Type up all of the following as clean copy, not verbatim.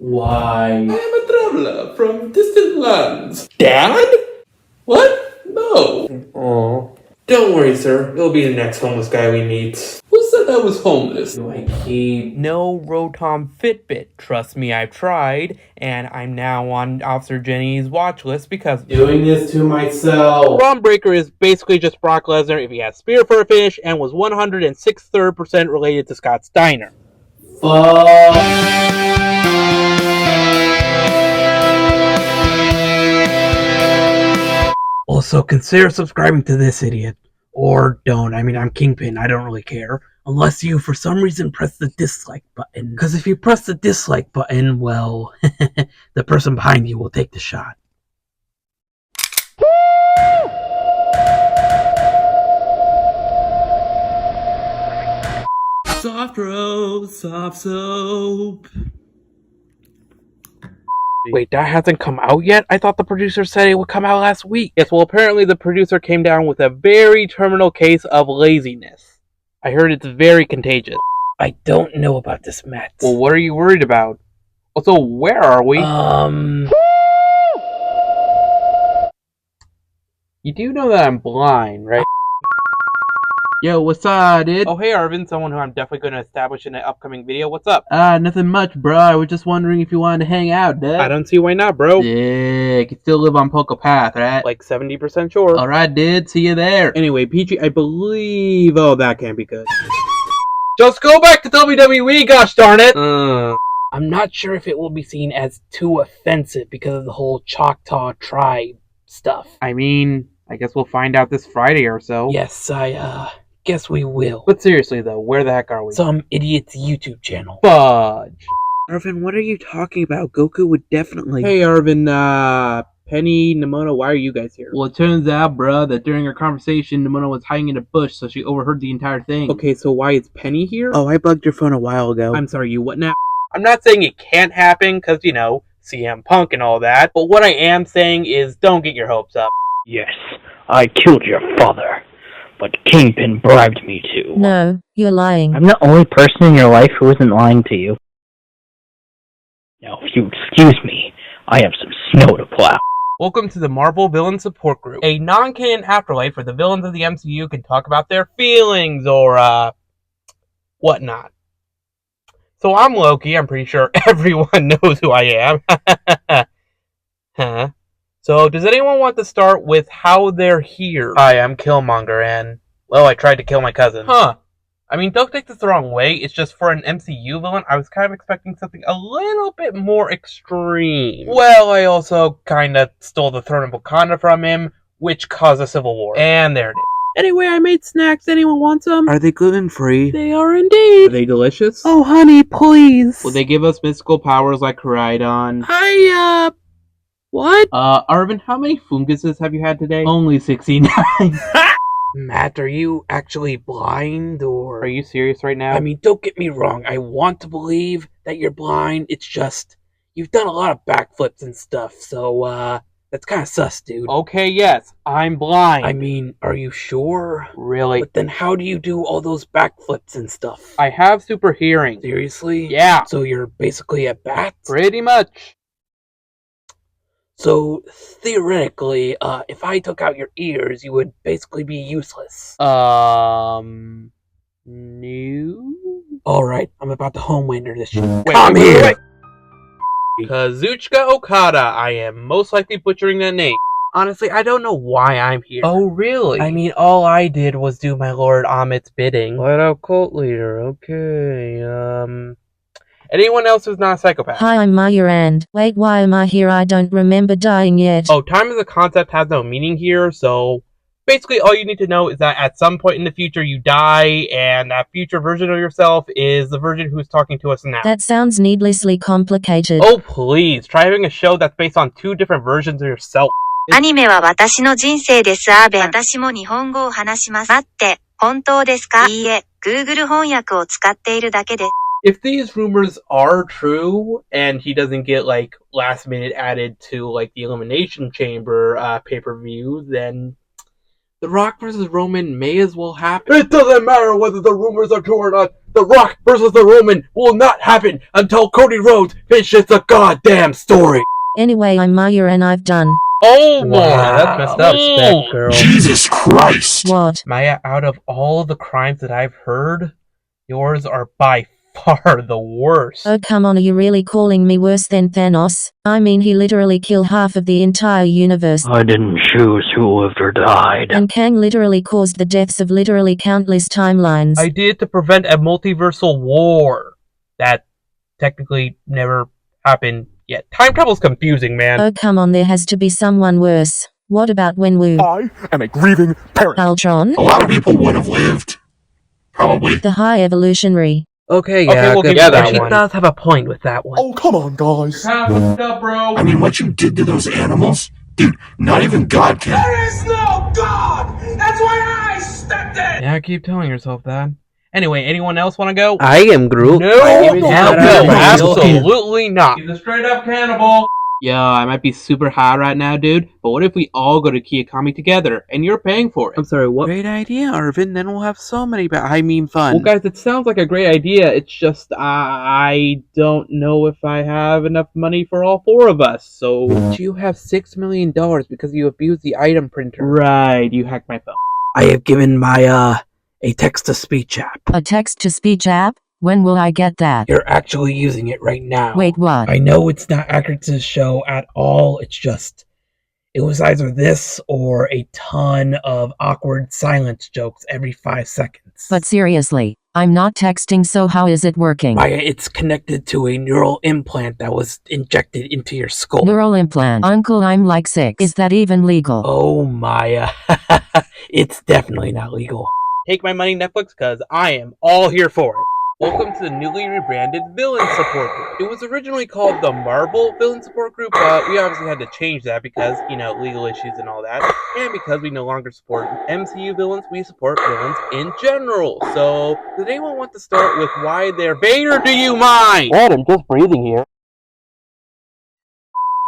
Why? I am a traveler from distant lands. Dad? What? No. Oh. Don't worry, sir. You'll be the next homeless guy we meet. Who said I was homeless? Do I keep... No Rotom Fitbit. Trust me, I've tried, and I'm now on Officer Jenny's watch list because... Doing this to myself. Braun Breaker is basically just Brock Lesnar if he has spear for a finish and was 106% related to Scott Steiner. Also, consider subscribing to this idiot. Or don't. I mean, I'm Kingpin. I don't really care. Unless you, for some reason, press the dislike button. Because if you press the dislike button, well, the person behind you will take the shot. Soft rose, soft soap. Wait, that hasn't come out yet? I thought the producer said it would come out last week. Yes, well, apparently the producer came down with a very terminal case of laziness. I heard it's very contagious. I don't know about this, Matt. Well, what are you worried about? Also, where are we? You do know that I'm blind, right? Yo, what's up, dude? Oh, hey, Arvin, someone who I'm definitely going to establish in an upcoming video. What's up? Nothing much, bro. I was just wondering if you wanted to hang out, dude. I don't see why not, bro. Yeah, you can still live on Poco Path, right? Like 70% sure. Alright, dude. See you there. Anyway, Peachy, I believe... Oh, that can't be good. Just go back to WWE, gosh darn it! I'm not sure if it will be seen as too offensive because of the whole Choctaw tribe stuff. I mean, I guess we'll find out this Friday or so. Yes, I guess we will. But seriously, though, where the heck are we? Some idiot's YouTube channel. Fudge. Arvin, what are you talking about? Goku would definitely... Hey, Arvin, Penny, Nimona, why are you guys here? Well, it turns out, bruh, that during our conversation, Nimona was hiding in a bush, so she overheard the entire thing. Okay, so why is Penny here? Oh, I bugged your phone a while ago. I'm sorry, you what now? I'm not saying it can't happen, because, you know, CM Punk and all that, but what I am saying is don't get your hopes up. Yes, I killed your father, but Kingpin bribed me to. No, you're lying. I'm the only person in your life who isn't lying to you. Now, if you excuse me, I have some snow to plow. Welcome to the Marvel Villain Support Group, a non-canon afterlife where the villains of the MCU can talk about their feelings or, whatnot. So I'm Loki, I'm pretty sure everyone knows who I am. Huh? So, does anyone want to start with how they're here? Hi, I'm Killmonger, and, well, I tried to kill my cousin. Huh. I mean, don't take this the wrong way, it's just for an MCU villain, I was kind of expecting something a little bit more extreme. Well, I also kinda stole the throne of Wakanda from him, which caused a civil war. And there it is. Anyway, I made snacks. Anyone want some? Are they gluten-free? They are indeed. Are they delicious? Oh, honey, please. Will they give us mystical powers like Koraidon? What? Arvin, how many funguses have you had today? Only 69. Matt, are you actually blind, or... Are you serious right now? I mean, don't get me wrong, I want to believe that you're blind, it's just, you've done a lot of backflips and stuff, so, that's kinda sus, dude. Okay, yes, I'm blind. I mean, are you sure? Really? But then how do you do all those backflips and stuff? I have super hearing. Seriously? Yeah. So you're basically a bat? Pretty much. So, theoretically, if I took out your ears, you would basically be useless. No? Alright, I'm about to Homelander this shit. Come here! Kazuchika Okada, I am most likely butchering that name. Honestly, I don't know why I'm here. Oh, really? I mean, all I did was do my Lord Amit's bidding. What up, cult leader? Okay, Anyone else who's not a psychopath? Hi, I'm Maya and... Wait, why am I here? I don't remember dying yet. Oh, time as a concept has no meaning here, so... Basically, all you need to know is that at some point in the future you die, and that future version of yourself is the version who's talking to us now. That sounds needlessly complicated. Oh, please. Try having a show that's based on 2 different versions of yourself. アニメは私の人生です。アーベン。私も日本語を話します。待って、本当ですか？いいえ、Google 翻訳を使っているだけです。If these rumors are true, and he doesn't get, like, last minute added to, like, the Elimination Chamber pay-per-view, then... The Rock versus Roman may as well happen. It doesn't matter whether the rumors are true or not. The Rock versus the Roman will not happen until Cody Rhodes finishes the goddamn story. Anyway, I'm Maya and I've done. Oh my, that's messed up. Respect, girl. Jesus Christ! What? Maya, out of all the crimes that I've heard, yours are by far the worst. Oh, come on, are you really calling me worse than Thanos? I mean, he literally killed half of the entire universe. I didn't choose who lived or died. And Kang literally caused the deaths of literally countless timelines. I did to prevent a multiversal war that technically never happened yet. Time travel's confusing, man. Oh, come on, there has to be someone worse. What about Wenwu? I am a grieving parent. Ultron? A lot of people would have lived. Probably. The High Evolutionary. Okay, we'll give that one. She does have a point with that one. Oh, come on, guys. What's up, bro? I mean, what you did to those animals? Dude, not even God can. Yeah, keep telling yourself that. Anyway, anyone else want to go? I am Groot. No, no, absolutely not. He's a straight up cannibal. Yo, I might be super high right now, dude, but what if we all go to Kiyokami together, and you're paying for it? I'm sorry, what? Great idea, Arvin. Then we'll have so many, fun. Well, guys, it sounds like a great idea. It's just, I don't know if I have enough money for all four of us, so... But you have $6 million because you abused the item printer. Right, you hacked my phone. I have given my, a text-to-speech app. A text-to-speech app? When will I get that? You're actually using it right now. Wait, what? I know it's not accurate to the show at all. It's just, it was either this or a ton of awkward silence jokes every 5 seconds. But seriously, I'm not texting, so how is it working? Maya, it's connected to a neural implant that was injected into your skull. Neural implant. Uncle, I'm like 6. Is that even legal? Oh, Maya. It's definitely not legal. Take my money, Netflix, because I am all here for it. Welcome to the newly rebranded Villain Support Group. It was originally called the Marvel Villain Support Group, but we obviously had to change that because, legal issues and all that. And because we no longer support MCU villains, we support villains in general. So, does anyone want to start with why they're Vader, do you mind? What? I'm just breathing here.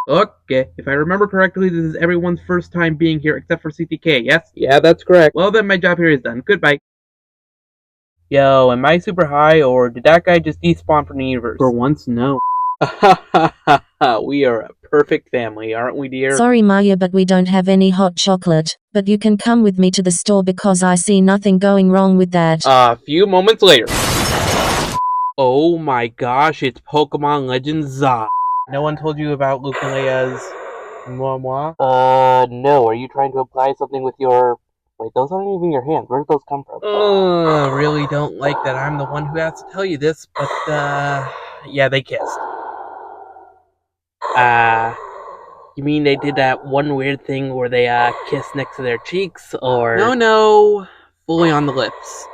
Okay, if I remember correctly, this is everyone's first time being here except for CTK, yes? Yeah, that's correct. Well, then my job here is done. Goodbye. Yo, am I super high, or did that guy just despawn from the universe? For once, no. We are a perfect family, aren't we, dear? Sorry, Maya, but we don't have any hot chocolate. But you can come with me to the store because I see nothing going wrong with that. A few moments later. Oh my gosh, it's Pokemon Legends Z. No one told you about Luke and Leia's moi? No. Are you trying to apply something with your... Wait, those aren't even your hands. Where did those come from? Really don't like that I'm the one who has to tell you this, but, yeah, they kissed. You mean they did that one weird thing where they, kissed next to their cheeks, or... No, fully on the lips.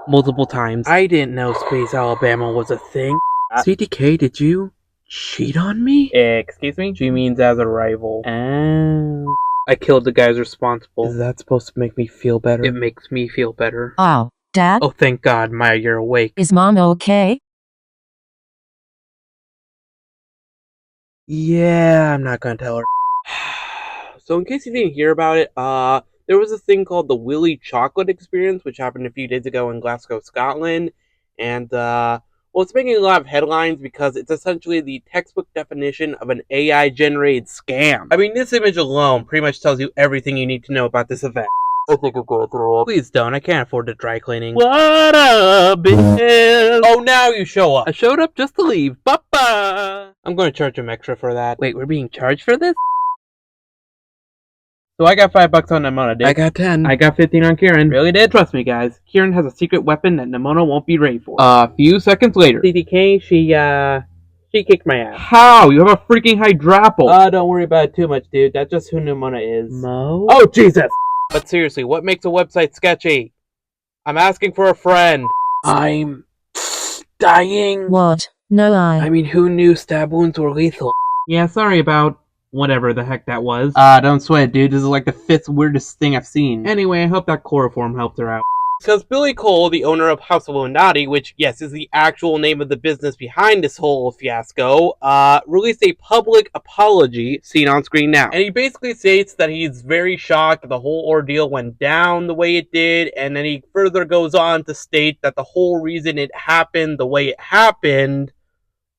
Multiple times. I didn't know Space Alabama was a thing. CTK, did you cheat on me? Excuse me? She means as a rival. Oh. I killed the guys responsible. Is that supposed to make me feel better? It makes me feel better. Oh, Dad? Oh, thank God, Maya, you're awake. Is Mom okay? Yeah, I'm not gonna tell her. So in case you didn't hear about it, there was a thing called the Willy Chocolate Experience, which happened a few days ago in Glasgow, Scotland. And, well, it's making a lot of headlines because it's essentially the textbook definition of an AI-generated scam. I mean, this image alone pretty much tells you everything you need to know about this event. I think I'm gonna throw up. Please don't, I can't afford the dry cleaning. What up, bitches? Oh, now you show up. I showed up just to leave. Papa! I'm going to charge him extra for that. Wait, we're being charged for this? So I got $5 on Nimona, dude. I got 10. I got 15 on Kieran. Really did? Trust me, guys. Kieran has a secret weapon that Nimona won't be ready for. A few seconds later. CDK, she kicked my ass. How? You have a freaking Hydrapple. Don't worry about it too much, dude. That's just who Nimona is. Mo? Oh, Jesus! But seriously, what makes a website sketchy? I'm asking for a friend. I'm dying. What? No, I mean, who knew stab wounds were lethal? Yeah, sorry about whatever the heck that was. Don't sweat, dude. This is like the 5th weirdest thing I've seen. Anyway, I hope that chloroform helped her out. Because Billy Cole, the owner of House of Illuminati, which, yes, is the actual name of the business behind this whole fiasco, released a public apology, seen on screen now. And he basically states that he's very shocked that the whole ordeal went down the way it did, and then he further goes on to state that the whole reason it happened the way it happened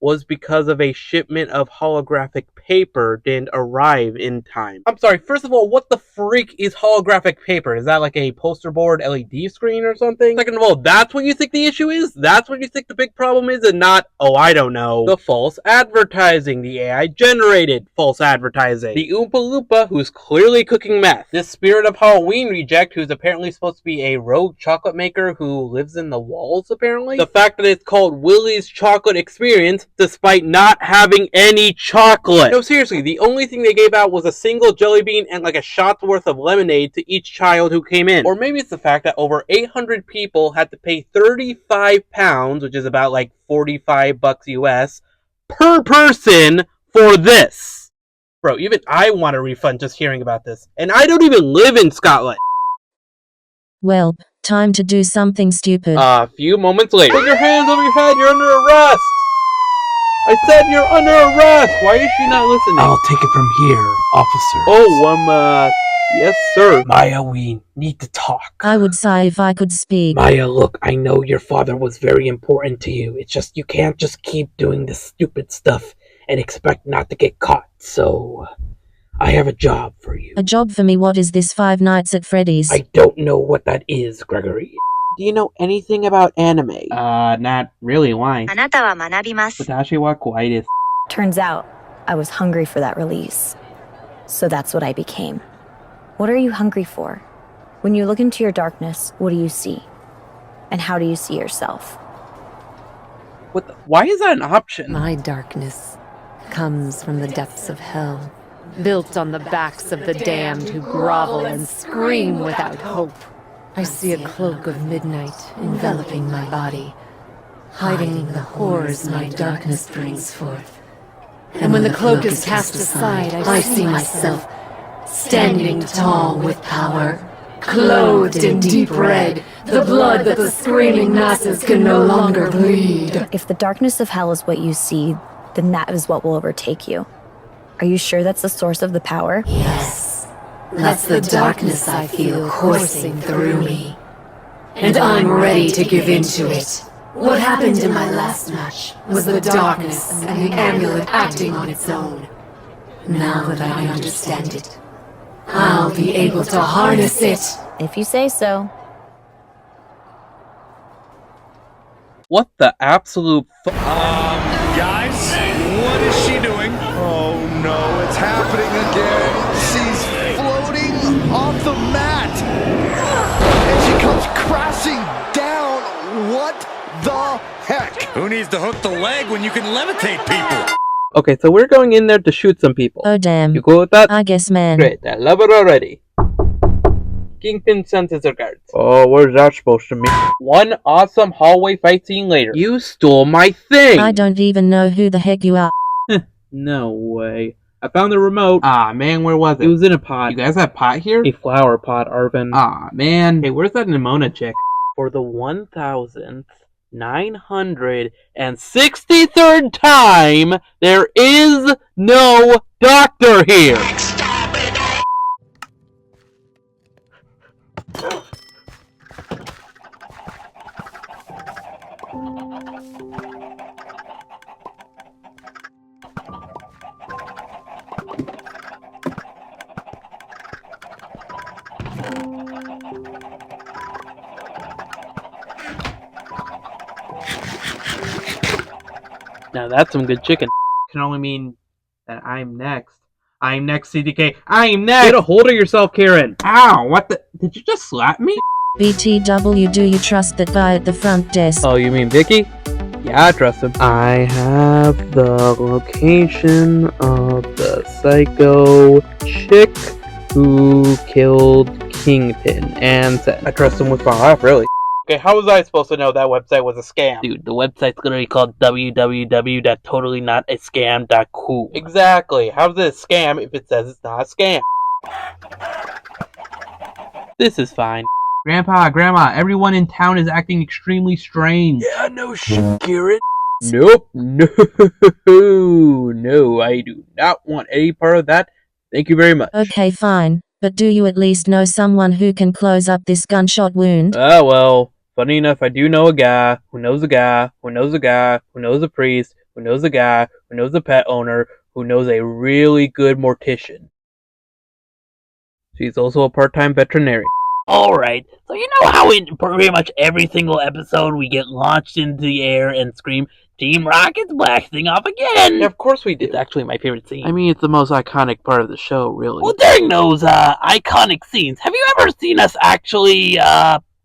was because of a shipment of holographic paper didn't arrive in time. I'm sorry, first of all, what the freak is holographic paper? Is that like a poster board LED screen or something? Second of all, that's what you think the issue is? That's what you think the big problem is, and not, oh, I don't know, the false advertising, the AI generated false advertising, the Oompa Loompa who's clearly cooking meth, this Spirit of Halloween reject who's apparently supposed to be a rogue chocolate maker who lives in the walls, apparently, the fact that it's called Willy's Chocolate Experience despite not having any chocolate. No, seriously, the only thing they gave out was a single jelly bean and like a shot's worth of lemonade to each child who came in. Or maybe it's the fact that over 800 people had to pay £35, which is about like $45 US, per person for this. Bro, even I want a refund just hearing about this. And I don't even live in Scotland. Well, time to do something stupid. A few moments later. Put your hands over your head, you're under arrest! I said you're under arrest! Why is she not listening? I'll take it from here, officer. Oh, yes, sir. Maya, we need to talk. I would sigh if I could speak. Maya, look, I know your father was very important to you. It's just, you can't just keep doing this stupid stuff and expect not to get caught. So, I have a job for you. A job for me? What is this, Five Nights at Freddy's? I don't know what that is, Gregory. Do you know anything about anime? Not really. Why? あなたは学びます。私は怖いです。 Turns out, I was hungry for that release. So that's what I became. What are you hungry for? When you look into your darkness, what do you see? And how do you see yourself? What the, why is that an option? My darkness comes from the depths of hell, built on the backs of the damned who grovel and scream without hope. I see a cloak of midnight enveloping my body, hiding the horrors my darkness brings forth. And when the cloak is cast aside, I see myself standing tall with power, clothed in deep red, the blood that the screaming masses can no longer bleed. If the darkness of hell is what you see, then that is what will overtake you. Are you sure that's the source of the power? Yes. That's the darkness I feel coursing through me. And I'm ready to give in to it. What happened in my last match was the darkness and the amulet acting on its own. Now that I understand it, I'll be able to harness it. If you say so. What the absolute Guys, what is she doing? Oh no, it's happening again. She's floating off the mat. And she comes crashing down. What the heck? Who needs to hook the leg when you can levitate people? Okay, so we're going in there to shoot some people. Oh damn. You cool with that? I guess, man. Great, I love it already. Kingpin sends his regards. Oh, what is that supposed to mean? One awesome hallway fight scene later. You stole my thing! I don't even know who the heck you are. No way. I found the remote. Ah, man, where was it? It was in a pot. You guys have pot here? A flower pot, Arvin. Ah, man. Hey, where's that Nimona chick? For the 1,963rd time, there is no doctor here! Now that's some good chicken. Can only mean that I'm next. I'm next, CDK. I'm next! Get a hold of yourself, Karen. Ow, what the? Did you just slap me? BTW, do you trust that guy at the front desk? Oh, you mean Vicky? Yeah, I trust him. I have the location of the psycho chick who killed Kingpin and said I trust him with my life, really. Okay, how was I supposed to know that website was a scam? Dude, the website's literally called www.totallynotascam.cool. Exactly. How's it a scam if it says it's not a scam? This is fine. Grandpa, Grandma, everyone in town is acting extremely strange. Yeah, no shit, Garrett. Nope. No, I do not want any part of that. Thank you very much. Okay, fine. But do you at least know someone who can close up this gunshot wound? Ah, well, funny enough, I do know a guy who knows a guy who knows a guy who knows a priest who knows a guy who knows a pet owner who knows a really good mortician. She's also a part-time veterinarian. Alright, so you know how in pretty much every single episode we get launched into the air and scream, Team Rocket's blasting off again! Yeah, of course we do. It's actually my favorite scene. I mean, it's the most iconic part of the show, really. Well, during those iconic scenes, have you ever seen us actually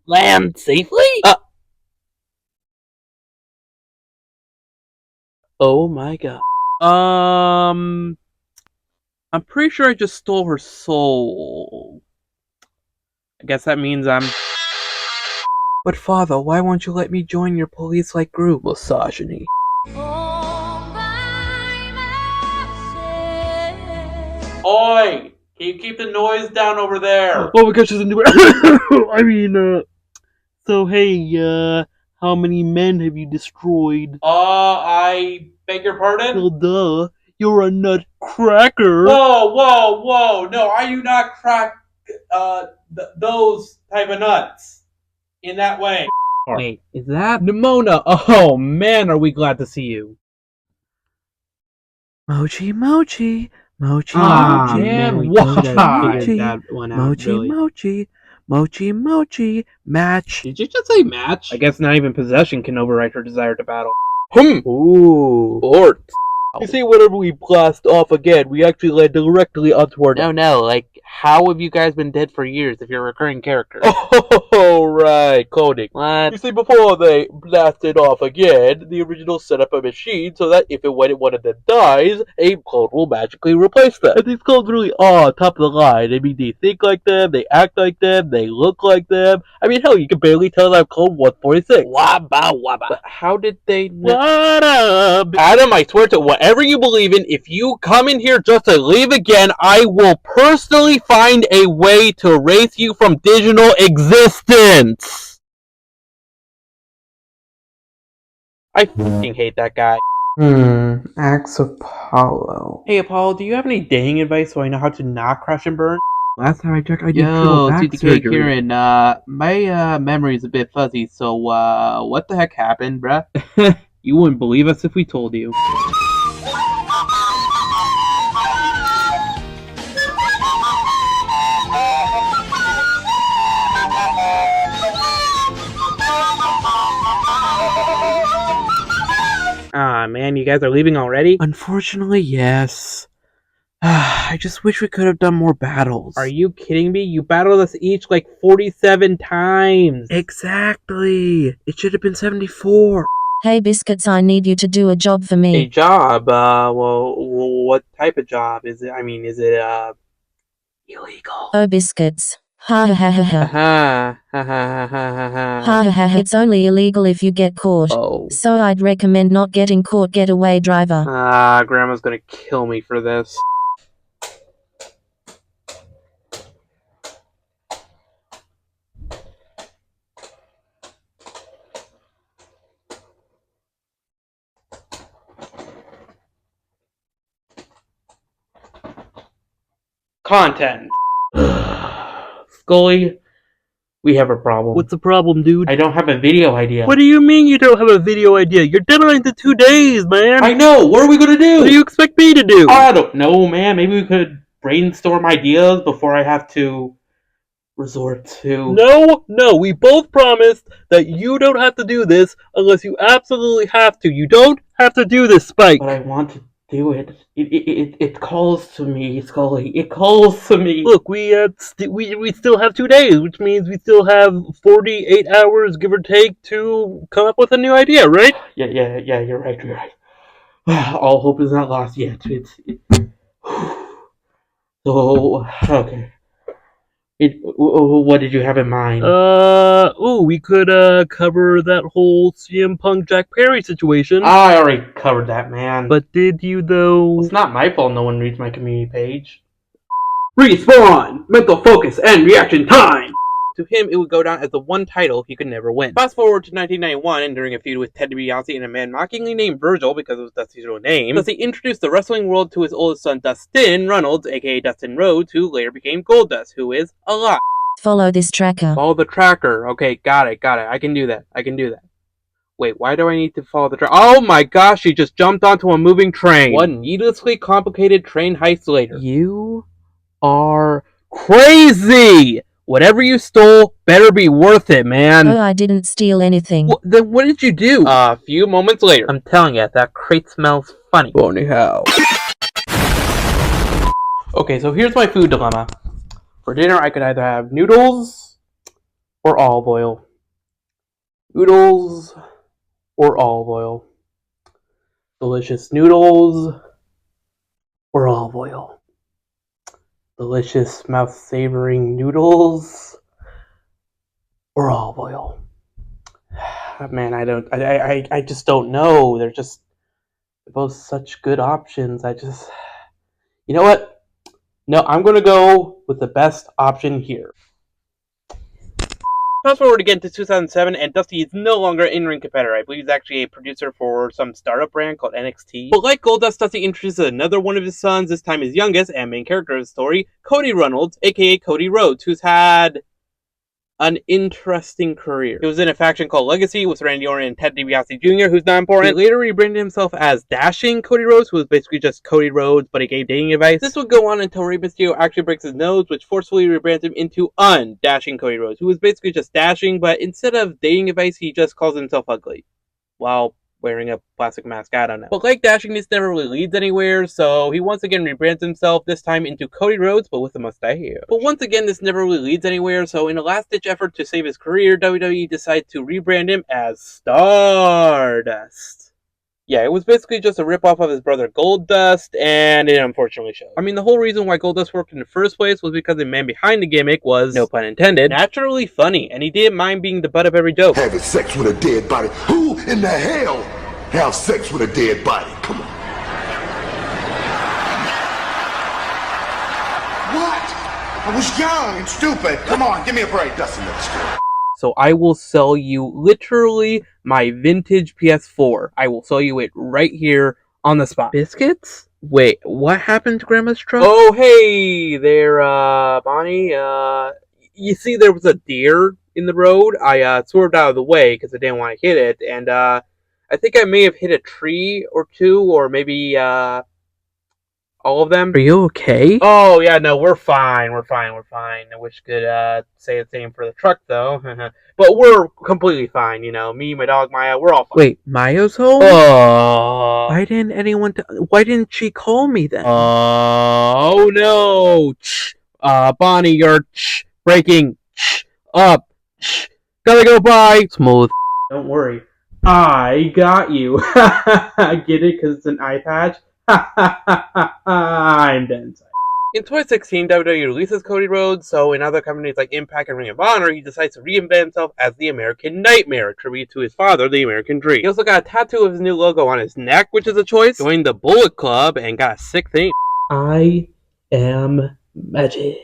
land safely? Oh my god. I'm pretty sure I just stole her soul. I guess that means I'm... But father, why won't you let me join your police-like group? Misogyny. Oi! Can you keep the noise down over there? Oh my gosh, there's a new... I mean, so hey, how many men have you destroyed? I beg your pardon? Well, duh. You're a nutcracker. Whoa! No, I do not crack, those type of nuts. In that way. Wait, is that Nimona? Oh man, are we glad to see you. Mochi. Ah, man, we why? totally gotta Figured that one out, Mochi, match. Did you just say match? I guess not even possession can override her desire to battle. Ooh. Lord. You see, whenever we blast off again, we actually land directly onto our... No, like, how have you guys been dead for years if you're a recurring character? Oh, right, coding. What? You see, before they blasted off again, the original set up a machine so that if and when one of them dies, a clone will magically replace them. And these clones really are top of the line. I mean, they think like them, they act like them, they look like them. I mean, hell, you can barely tell that I'm clone 146. Wabba. But how did they know? What up? Adam, I swear to whatever you believe in, if you come in here just to leave again, I will personally find a way to erase you from digital existence. I fucking hate that guy. Axe Apollo. Hey Apollo, do you have any dating advice so I know how to not crash and burn? Last time I checked, I did triple back surgery. Kieran, my memory is a bit fuzzy, so, what the heck happened, bruh? You wouldn't believe us if we told you. Ah, man, you guys are leaving already? Unfortunately, yes. I just wish we could have done more battles. Are you kidding me? You battled us each like 47 times. Exactly. It should have been 74. Hey Biscuits, I need you to do a job for A me. job? Well, what type of job is it? I mean, is it, illegal? Oh Biscuits. Ha ha ha ha ha. Ha ha ha ha ha. Ha ha ha. It's only illegal if you get caught. Oh. So I'd recommend not getting caught, getaway driver. Grandma's gonna kill me for this. Content. Scully, we have a problem. What's the problem, dude? I don't have a video idea. What do you mean you don't have a video idea? Your deadline's in 2 days, man. I know. What are we gonna do? What do you expect me to do? I don't know, man. Maybe we could brainstorm ideas before I have to resort to... No, we both promised that you don't have to do this unless you absolutely have to. You don't have to do this, Spike. But I want to do it. It calls to me, Scully. It calls to me. Look, we still have 2 days, which means we still have 48 hours, give or take, to come up with a new idea, right? Yeah, you're right. All hope is not lost yet. So, okay. What did you have in mind? We could, cover that whole CM Punk Jack Perry situation. I already covered that, man. But did you, though? It's not my fault no one reads my community page. Respawn! Mental focus and reaction time! To him, it would go down as the one title he could never win. Fast forward to 1991, and during a feud with Ted DiBiase and a man mockingly named Virgil because it was Dusty's real name, Dusty introduced the wrestling world to his oldest son, Dustin Runnels, aka Dustin Rhodes, who later became Goldust, who is alive. Follow this tracker. Follow the tracker. Okay, got it. I can do that. Wait, why do I need to follow the tracker? Oh my gosh, he just jumped onto a moving train. One needlessly complicated train heist later. You are crazy! Whatever you stole better be worth it, man. Oh, I didn't steal anything. Then what did you do? A few moments later. I'm telling you, that crate smells funny. Funny how? Okay, so here's my food dilemma. For dinner, I could either have noodles or olive oil. Noodles or olive oil. Delicious noodles or olive oil. Delicious mouth-savoring noodles or olive oil. Man, I just don't know. They're both such good options. You know what? No, I'm gonna go with the best option here. Fast forward again to 2007, and Dusty is no longer an in-ring competitor. I believe he's actually a producer for some startup brand called NXT. But like Goldust, Dusty introduces another one of his sons, this time his youngest and main character of the story, Cody Runnels, aka Cody Rhodes, who's had an interesting career. He was in a faction called Legacy with Randy Orton and Ted DiBiase Jr., who's not important. He later rebranded himself as Dashing Cody Rhodes, who was basically just Cody Rhodes, but he gave dating advice. This would go on until Rey Mysterio actually breaks his nose, which forcefully rebrands him into Undashing Cody Rhodes, who was basically just dashing, but instead of dating advice, he just calls himself ugly. While wearing a plastic mask, I don't know. But like Dashing, this never really leads anywhere, so he once again rebrands himself, this time into Cody Rhodes, but with a mustache. But once again, this never really leads anywhere, so in a last-ditch effort to save his career, WWE decided to rebrand him as Stardust. Yeah, it was basically just a ripoff of his brother Goldust, and it unfortunately showed. I mean, the whole reason why Goldust worked in the first place was because the man behind the gimmick was, no pun intended, naturally funny, and he didn't mind being the butt of every joke. Having sex with a dead body? Who in the hell have sex with a dead body? Come on. What? I was young and stupid. Come on, give me a break, Dustin. So I will sell you literally my vintage PS4. I will sell you it right here on the spot. Biscuits? Wait, what happened to Grandma's truck? Oh, hey there, Bonnie. You see there was a deer in the road? I swerved out of the way because I didn't want to hit it, and I think I may have hit a tree or two, or maybe, all of them. Are you okay? Oh, yeah, no, we're fine. I wish I could say the same for the truck, though. But we're completely fine, you know. Me, my dog, Maya, we're all fine. Wait, Maya's home? Why didn't she call me then? Oh, no. Bonnie, you're breaking up. Gotta go, bye. Smooth. Don't worry. I got you. Get it? Because it's an eye patch? I'm dead inside. In 2016, WWE releases Cody Rhodes, so in other companies like Impact and Ring of Honor, he decides to reinvent himself as the American Nightmare, a tribute to his father, the American Dream. He also got a tattoo of his new logo on his neck, which is a choice, joined the Bullet Club, and got a sick theme. I am magic.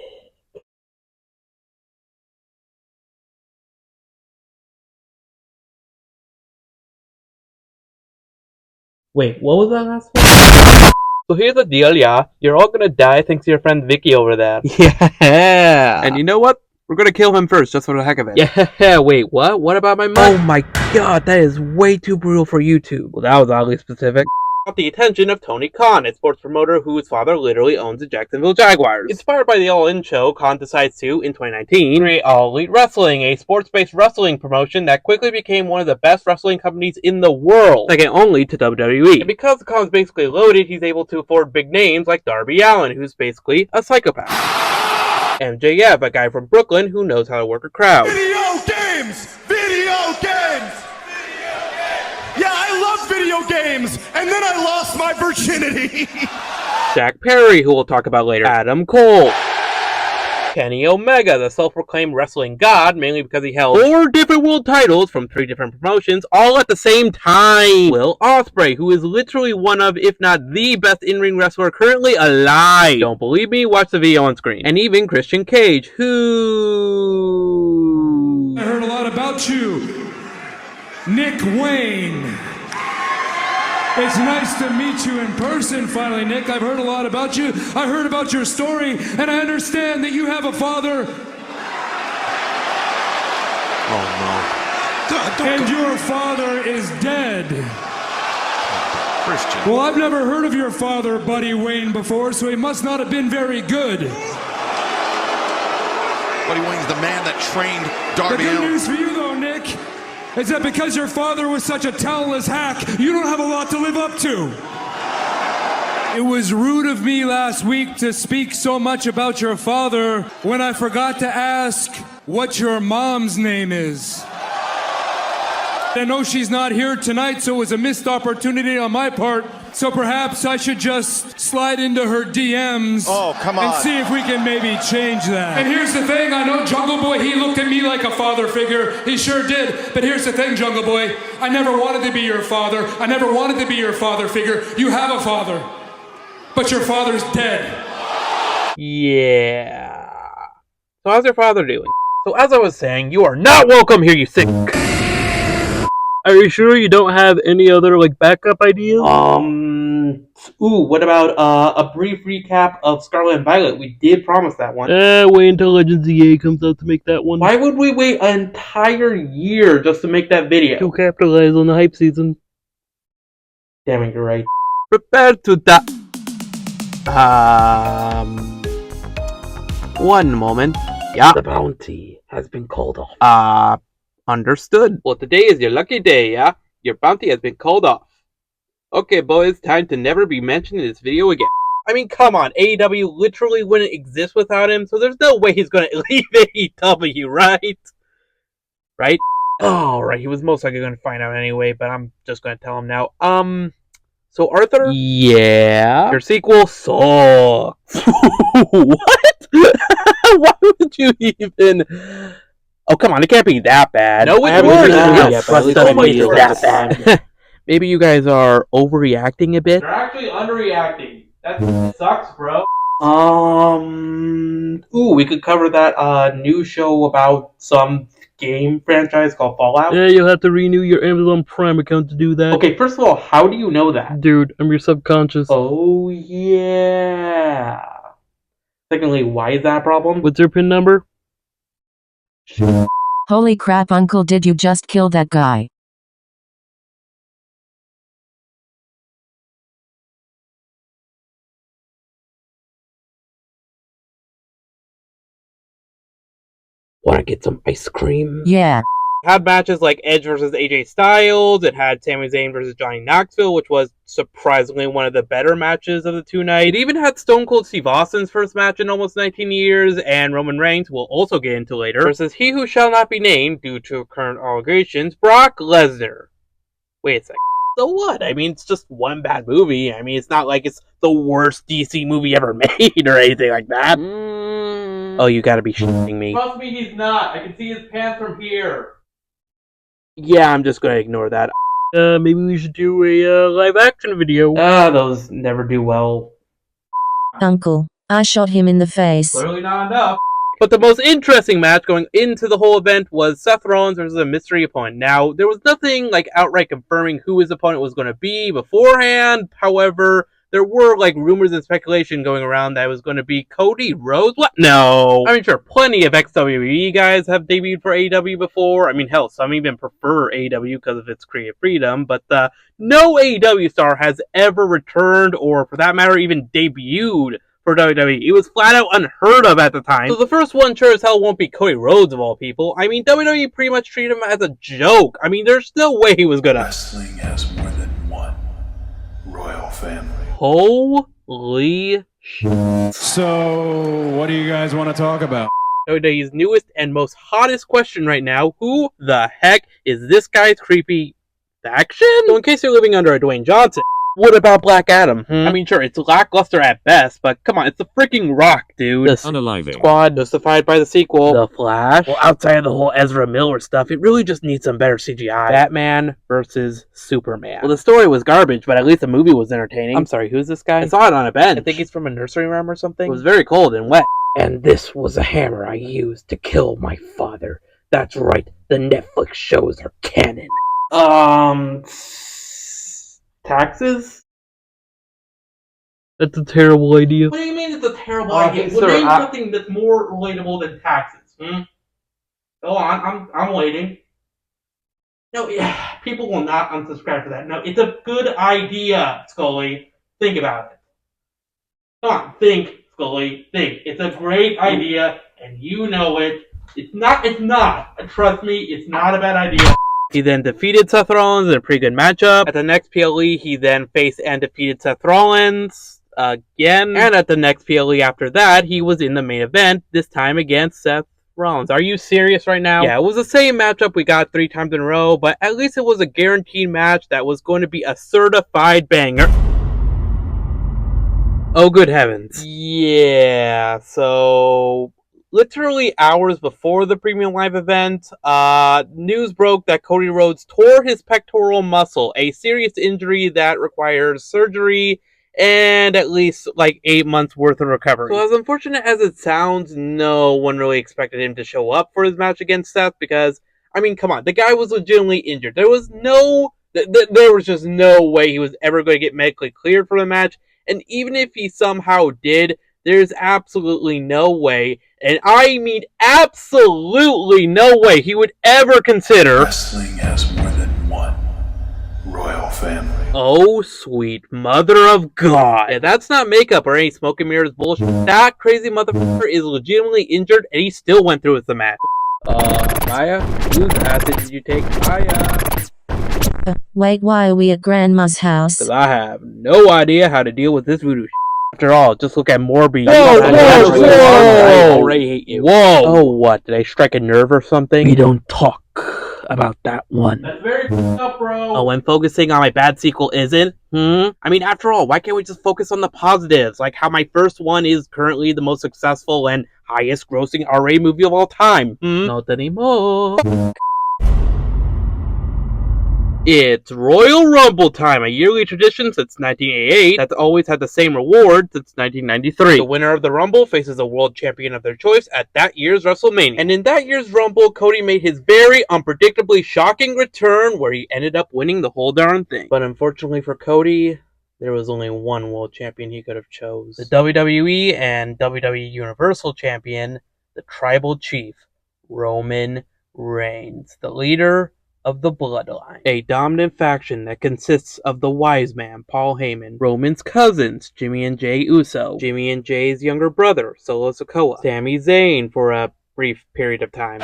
Wait, what was that last one? So here's the deal, yeah. You're all gonna die thanks to your friend Vicky over there. Yeah! And you know what? We're gonna kill him first, just for the heck of it. Yeah, wait, what? What about my mom? Oh my god, that is way too brutal for YouTube. Well, that was oddly specific. Got the attention of Tony Khan, a sports promoter whose father literally owns the Jacksonville Jaguars. Inspired by the All In show, Khan decides to, in 2019, create All Elite Wrestling, a sports-based wrestling promotion that quickly became one of the best wrestling companies in the world, second only to WWE. And because Khan's basically loaded, he's able to afford big names like Darby Allin, who's basically a psychopath. MJF, a guy from Brooklyn who knows how to work a crowd. Video games! Video games! Yeah, I love video games! And then I lost my virginity! Jack Perry, who we'll talk about later. Adam Cole. Kenny Omega, the self-proclaimed wrestling god, mainly because he held 4 different world titles from 3 different promotions, all at the same time. Will Ospreay, who is literally one of, if not the best in-ring wrestler currently alive. Don't believe me? Watch the video on screen. And even Christian Cage, who... I heard a lot about you, Nick Wayne. It's nice to meet you in person finally, Nick. I've heard a lot about you. I heard about your story, and I understand that you have a father. Oh, no. And your father is dead. Christian. Well, I've never heard of your father, Buddy Wayne, before, so he must not have been very good. Buddy Wayne's the man that trained The Darby good Allin. news for you, though, Nick, is that because your father was such a talentless hack, you don't have a lot to live up to. It was rude of me last week to speak so much about your father when I forgot to ask what your mom's name is. I know she's not here tonight, so it was a missed opportunity on my part. So perhaps I should just slide into her DMs. Oh, come on. And see if we can maybe change that. And here's the thing, I know Jungle Boy, he looked at me like a father figure. He sure did. But here's the thing, Jungle Boy. I never wanted to be your father. I never wanted to be your father figure. You have a father. But your father's dead. Yeah. So how's your father doing? So as I was saying, you are not welcome here, you sick... Are you sure you don't have any other, like, backup ideas? What about a brief recap of Scarlet and Violet? We did promise that one. Wait until Legends EA comes out to make that one. Why would we wait an entire year just to make that video? To capitalize on the hype season. Damn it, you're right. Prepare to die. One moment. Yeah. The bounty has been called off. Understood. Well, today is your lucky day, yeah? Your bounty has been called off. Okay, boys, time to never be mentioned in this video again. I mean, come on, AEW literally wouldn't exist without him, so there's no way he's gonna leave AEW, right? Right? Oh, right, he was most likely gonna find out anyway, but I'm just gonna tell him now. So Arthur? Yeah? Your sequel sucks. What? Why would you even... Oh, come on, it can't be that bad. No, it was that bad. Maybe you guys are overreacting a bit. They're actually underreacting. That sucks, bro. We could cover that new show about some game franchise called Fallout. Yeah, you'll have to renew your Amazon Prime account to do that. Okay, first of all, how do you know that? Dude, I'm your subconscious. Oh, yeah. Secondly, why is that a problem? What's your PIN number? Holy crap, Uncle, did you just kill that guy? Wanna get some ice cream? Yeah. It had matches like Edge versus AJ Styles. It had Sami Zayn versus Johnny Knoxville, which was surprisingly one of the better matches of the two nights. It even had Stone Cold Steve Austin's first match in almost 19 years, and Roman Reigns, we'll also get into later, versus he who shall not be named due to current allegations, Brock Lesnar. Wait a second. So what? I mean, it's just one bad movie. I mean, it's not like it's the worst DC movie ever made or anything like that. Oh, you gotta be shitting me. Trust me, he's not. I can see his pants from here. Yeah, I'm just gonna ignore that. Maybe we should do a live action video. Those never do well. Uncle, I shot him in the face. Clearly not enough. But the most interesting match going into the whole event was Seth Rollins versus a mystery opponent. Now, there was nothing like outright confirming who his opponent was going to be beforehand. However, there were like rumors and speculation going around that it was going to be Cody Rhodes. What? No. I mean, sure, plenty of XWE guys have debuted for AEW before. I mean, hell, some even prefer AEW because of its creative freedom. But no AEW star has ever returned, or for that matter, even debuted for WWE. It was flat out unheard of at the time. So the first one sure as hell won't be Cody Rhodes of all people. I mean, WWE pretty much treated him as a joke. I mean, there's no way he was gonna... Wrestling has more than one royal family. Holy shit. So, what do you guys want to talk about? WWE's newest and most hottest question right now, who the heck is this guy's creepy faction? So in case you're living under a Dwayne Johnson, What about Black Adam? I mean, sure, it's lackluster at best, but come on, it's the freaking Rock, dude. The Unaliving. Squad, justified by the sequel. The Flash. Well, outside of the whole Ezra Miller stuff, it really just needs some better CGI. Batman versus Superman. Well, the story was garbage, but at least the movie was entertaining. I'm sorry, who's this guy? I saw it on a bench. I think he's from a nursery rhyme or something. It was very cold and wet. And this was a hammer I used to kill my father. That's right, the Netflix shows are canon. Taxes? That's a terrible idea. What do you mean it's a terrible idea? Well, name something that's more relatable than taxes. Go on, I'm waiting. No, yeah, people will not unsubscribe for that. No, it's a good idea, Scully. Think about it. Come on, think, Scully. Think. It's a great idea, and you know it. It's not. Trust me, it's not a bad idea. He then defeated Seth Rollins in a pretty good matchup. At the next PLE, he then faced and defeated Seth Rollins again. And at the next PLE after that, he was in the main event, this time against Seth Rollins. Are you serious right now? Yeah, it was the same matchup we got 3 times in a row, but at least it was a guaranteed match that was going to be a certified banger. Oh, good heavens. Yeah, so literally hours before the premium live event, news broke that Cody Rhodes tore his pectoral muscle, a serious injury that requires surgery and at least like 8 months worth of recovery. So as unfortunate as it sounds, no one really expected him to show up for his match against Seth because, I mean, come on, the guy was legitimately injured. There was just no way he was ever going to get medically cleared for the match, and even if he somehow did, there's absolutely no way, and I mean absolutely no way, he would ever consider Wrestling has more than one royal family. Oh, sweet mother of God. Yeah, that's not makeup or any smoke and mirrors bullshit. That crazy motherfucker is legitimately injured, and he still went through with the match. Maya, whose acid did you take? Maya. Wait, why are we at Grandma's house? Because I have no idea how to deal with this voodoo shit. After all, just look at Morbius. Whoa! I already hate you. Whoa! Oh, what? Did I strike a nerve or something? We don't talk about that one. That's very fucked up, bro. Oh, and focusing on my bad sequel isn't? I mean, after all, why can't we just focus on the positives? Like how my first one is currently the most successful and highest grossing R-rated movie of all time. Not anymore. It's Royal Rumble time, a yearly tradition since 1988 that's always had the same reward since 1993. The winner of the Rumble faces a world champion of their choice at that year's WrestleMania. And in that year's Rumble, Cody made his very unpredictably shocking return where he ended up winning the whole darn thing. But unfortunately for Cody, there was only one world champion he could have chose. The WWE and WWE Universal Champion, the Tribal Chief, Roman Reigns, the leader of the Bloodline, a dominant faction that consists of the Wise Man, Paul Heyman, Roman's cousins, Jimmy and Jay Uso, Jimmy and Jay's younger brother, Solo Sikoa, Sami Zayn for a brief period of time,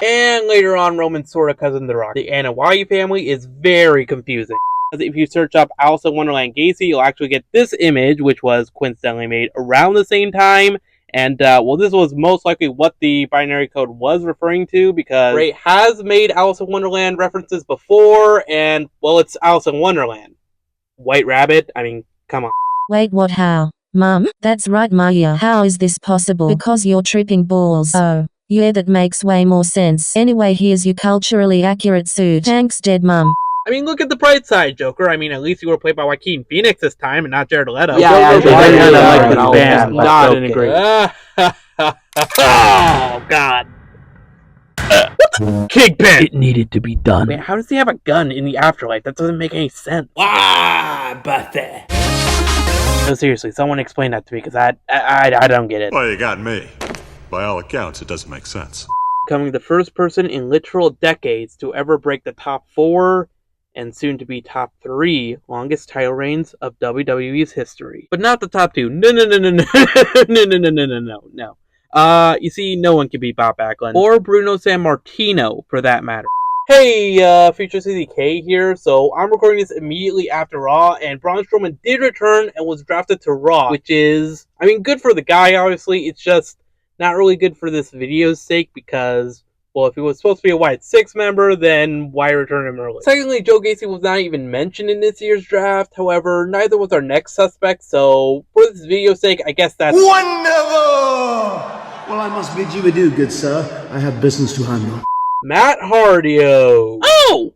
and later on Roman's sort of cousin The Rock. The Anoa'i family is very confusing. If you search up Alice in Wonderland Gacy, you'll actually get this image, which was coincidentally made around the same time. And, well, this was most likely what the binary code was referring to, because Ray has made Alice in Wonderland references before, and, well, it's Alice in Wonderland. White Rabbit? I mean, come on. Wait, what? How? Mum, that's right, Maya. How is this possible? Because you're tripping balls. Oh, yeah, that makes way more sense. Anyway, here's your culturally accurate suit. Thanks, dead mum. I mean, look at the bright side, Joker. I mean, at least you were played by Joaquin Phoenix this time and not Jared Leto. Yeah, I kind of like this band, but not okay. integrated. Oh, God. Kingpin! It needed to be done. Man, how does he have a gun in the afterlife? That doesn't make any sense. Birthday. No, seriously, someone explain that to me, because I don't get it. Well, you got me. By all accounts, it doesn't make sense. Becoming the first person in literal decades to ever break the top 4 and soon to be top 3 longest title reigns of WWE's history. But not the top 2. No. You see, no one can beat Bob Backlund. Or Bruno Sammartino, for that matter. Hey, Future CDK here. So, I'm recording this immediately after Raw, and Braun Strowman did return and was drafted to Raw, which is, I mean, good for the guy, obviously. It's just not really good for this video's sake, because Well, if he was supposed to be a White 6 member, then why return him early? Secondly, Joe Gacy was not even mentioned in this year's draft. However, neither was our next suspect, so for this video's sake, I guess that's... Wonderful! Well, I must bid you adieu, good sir. I have business to handle. Matt Hardy-o. Oh!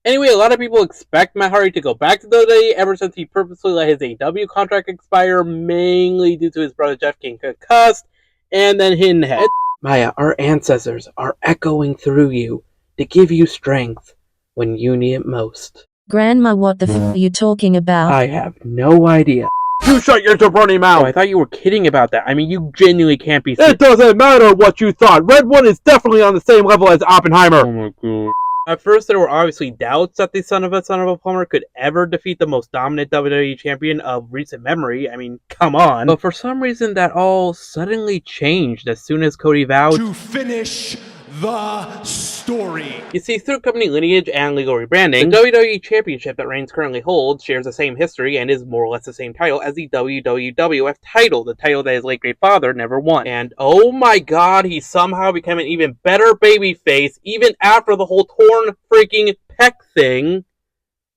Anyway, a lot of people expect Matt Hardy to go back to WWE ever since he purposely let his AEW contract expire, mainly due to his brother Jeff getting concussed, and then hit in the head. Maya, our ancestors are echoing through you to give you strength when you need it most. Grandma, what the f are you talking about? I have no idea. You shut your jabroni mouth! Oh, I thought you were kidding about that. I mean, you genuinely can't be... It doesn't matter what you thought. Red One is definitely on the same level as Oppenheimer. Oh my god. At first, there were obviously doubts that the son of a plumber could ever defeat the most dominant WWE champion of recent memory. I mean, come on. But for some reason, that all suddenly changed as soon as Cody vowed to finish the story. You see, through company lineage and legal rebranding, the WWE Championship that Reigns currently holds shares the same history and is more or less the same title as the WWF title, the title that his late great father never won. And oh my god, he somehow became an even better babyface even after the whole torn freaking pec thing,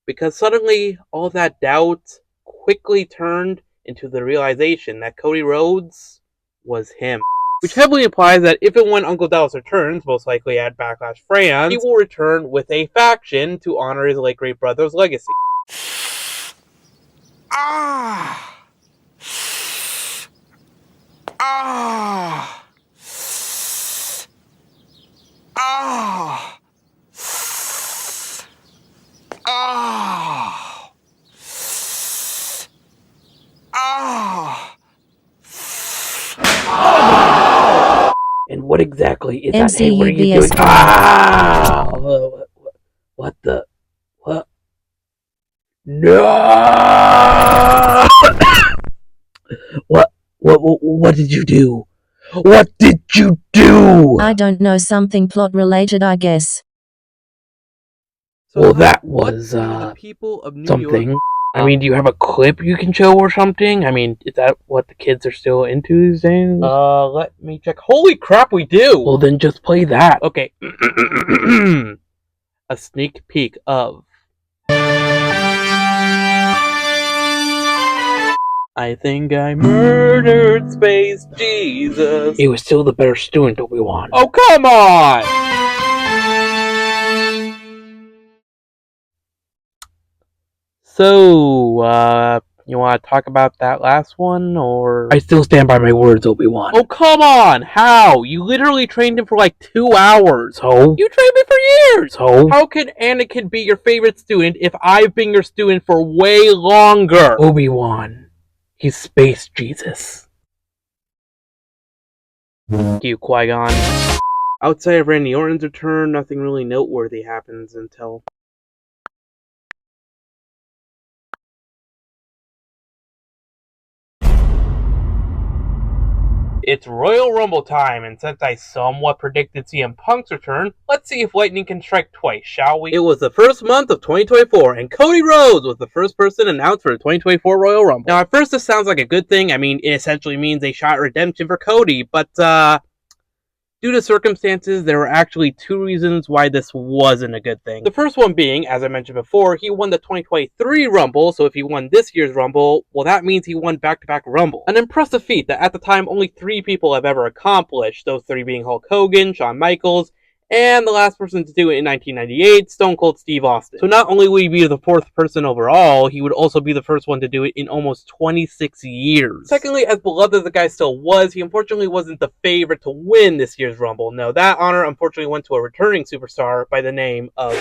because suddenly all that doubt quickly turned into the realization that Cody Rhodes was him. Which heavily implies that if and when Uncle Dallas returns, most likely at Backlash France, he will return with a faction to honor his late great brother's legacy. Ah! Ah! Ah! Ah! Ah! And what exactly is that? Hey, what are you MCUBS. doing? Ah! What the? What? No! What did you do? What did you do? I don't know, something plot related, I guess. So Well, that was, the people of New something. York. I mean, do you have a clip you can show or something? I mean, is that what the kids are still into these days? Let me check. Holy crap, we do! Well, then just play that. Okay. A sneak peek of... I think I murdered Space Jesus. He was still the better student, Obi-Wan. Oh, come on! So, you want to talk about that last one, or...? I still stand by my words, Obi-Wan. Oh, come on! How? You literally trained him for like 2 hours. So? You trained me for years! So? How can Anakin be your favorite student if I've been your student for way longer? Obi-Wan. He's Space Jesus. Thank you, Qui-Gon. Outside of Randy Orton's return, nothing really noteworthy happens until... It's Royal Rumble time, and since I somewhat predicted CM Punk's return, let's see if lightning can strike twice, shall we? It was the first month of 2024, and Cody Rhodes was the first person announced for the 2024 Royal Rumble. Now, at first this sounds like a good thing. I mean, it essentially means a shot at redemption for Cody, but, due to circumstances, there were actually 2 reasons why this wasn't a good thing. The first one being, as I mentioned before, he won the 2023 Rumble, so if he won this year's Rumble, well, that means he won back-to-back Rumble. An impressive feat that at the time only 3 people have ever accomplished, those 3 being Hulk Hogan, Shawn Michaels, and the last person to do it in 1998, Stone Cold Steve Austin. So not only would he be the 4th person overall, he would also be the first one to do it in almost 26 years. Secondly, as beloved as the guy still was, he unfortunately wasn't the favorite to win this year's Rumble. No, that honor unfortunately went to a returning superstar by the name of...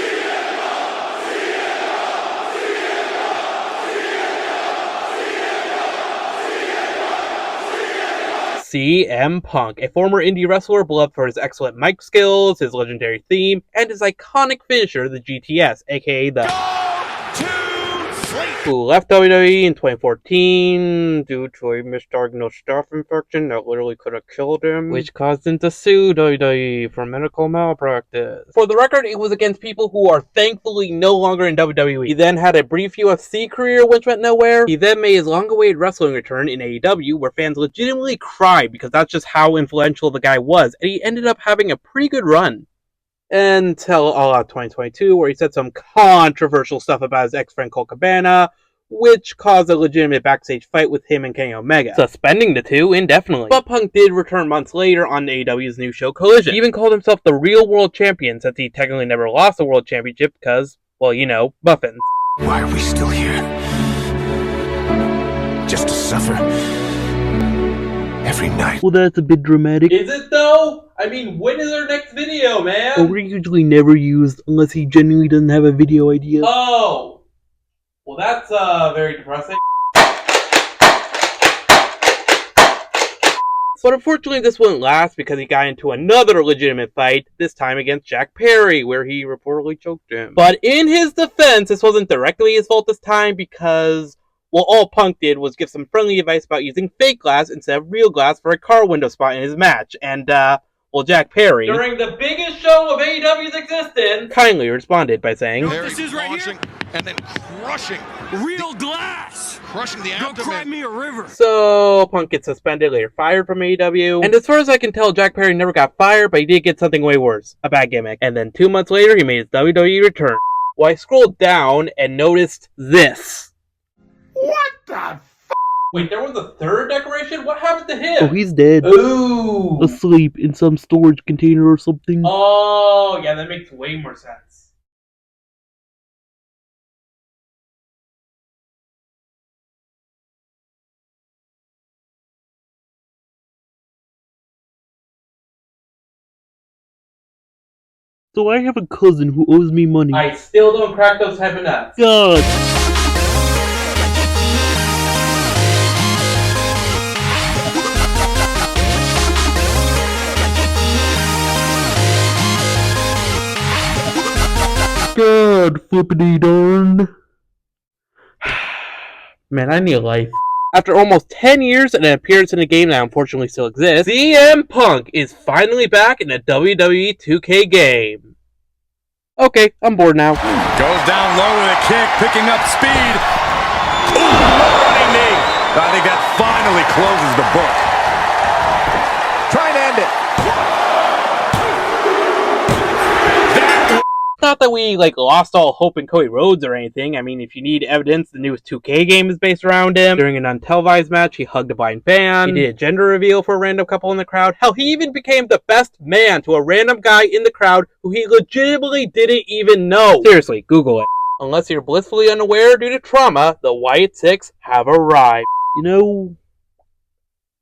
CM Punk, a former indie wrestler beloved for his excellent mic skills, his legendary theme, and his iconic finisher, the GTS, aka the... who left WWE in 2014 due to a misdiagnosed staph infection that literally could have killed him, which caused him to sue WWE for medical malpractice. For the record, it was against people who are thankfully no longer in WWE. He then had a brief UFC career which went nowhere. He then made his long-awaited wrestling return in AEW, where fans legitimately cried because that's just how influential the guy was, and he ended up having a pretty good run. until All Out 2022, where he said some controversial stuff about his ex-friend Colt Cabana, which caused a legitimate backstage fight with him and Kenny Omega, suspending the two indefinitely. But Punk did return months later on AEW's new show Collision. He even called himself the real world champion, since he technically never lost the world championship because, well, you know, muffins. Why are we still here? Just to suffer every night. Well, that's a bit dramatic. Is it though? I mean, when is our next video, man? Oh, we're usually never used unless he genuinely doesn't have a video idea. Oh! Well, that's very depressing. But unfortunately, this wouldn't last because he got into another legitimate fight, this time against Jack Perry, where he reportedly choked him. But in his defense, this wasn't directly his fault this time because, well, all Punk did was give some friendly advice about using fake glass instead of real glass for a car window spot in his match. And, well, Jack Perry, during the biggest show of AEW's existence, kindly responded by saying, You know what this is right here? And then crushing. Real glass! Crushing the Go abdomen. cry me a river. So, Punk gets suspended, later fired from AEW. And as far as I can tell, Jack Perry never got fired, but he did get something way worse. A bad gimmick. And then 2 months later, he made his WWE return. Well, I scrolled down and noticed this. What the f***? Wait, there was a third decoration? What happened to him? Oh, he's dead. Ooh! Asleep in some storage container or something. Oh, yeah, that makes way more sense. So I have a cousin who owes me money. I still don't crack those type of nuts. God. God flippity darn. Man, I need a life. After almost 10 years and an appearance in a game that unfortunately still exists, CM Punk is finally back in a WWE 2K game. Okay, I'm bored now. Goes down low with a kick, picking up speed. Ooh, running knee. I think that finally closes the book. Trying to end it. Not that we, lost all hope in Cody Rhodes or anything. I mean, if you need evidence, the newest 2K game is based around him. During an untelevised match, he hugged a blind fan. He did a gender reveal for a random couple in the crowd. Hell, he even became the best man to a random guy in the crowd who he legitimately didn't even know. Seriously, Google it. Unless you're blissfully unaware due to trauma, the Wyatt Six have arrived. You know,